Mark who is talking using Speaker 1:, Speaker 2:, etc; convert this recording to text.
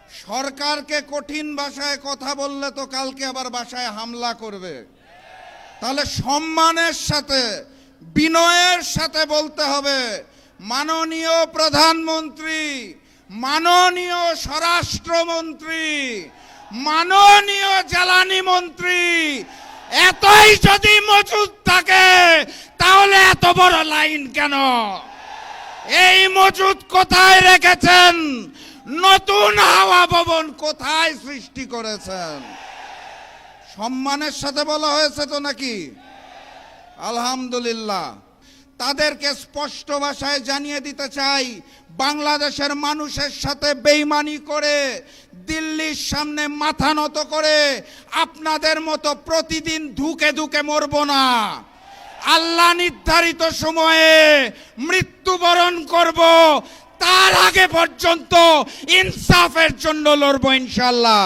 Speaker 1: সরকারকে কঠিন ভাষায় কথা বললে তো কালকে আবার বাসায় হামলা করবে। তাহলে সম্মানের সাথে বিনয়ের সাথে বলতে হবে, মাননীয় প্রধানমন্ত্রী, মাননীয় স্বরাষ্ট্রমন্ত্রী, মাননীয় জ্বালানি মন্ত্রী, এতই যদি মজুদ থাকে তাহলে এত বড় লাইন কেন? এই মজুদ কোথায় রেখেছেন? নতুন হাওয়া ভবন কোথায় সৃষ্টি করেছেন? সম্মানের সাথে বলা হয়েছে তো নাকি? আলহামদুলিল্লাহ। তাদেরকে স্পষ্ট ভাষায় জানিয়ে দিতে চাই, বাংলাদেশের মানুষের সাথে বেইমানি করে, দিল্লির সামনে মাথা নত করে আপনাদের মতো প্রতিদিন ধুকে ধুকে মরব না। আল্লাহ নির্ধারিত সময়ে মৃত্যুবরণ করব, তার আগে পর্যন্ত ইনসাফের জন্য লড়ব ইনশাআল্লাহ।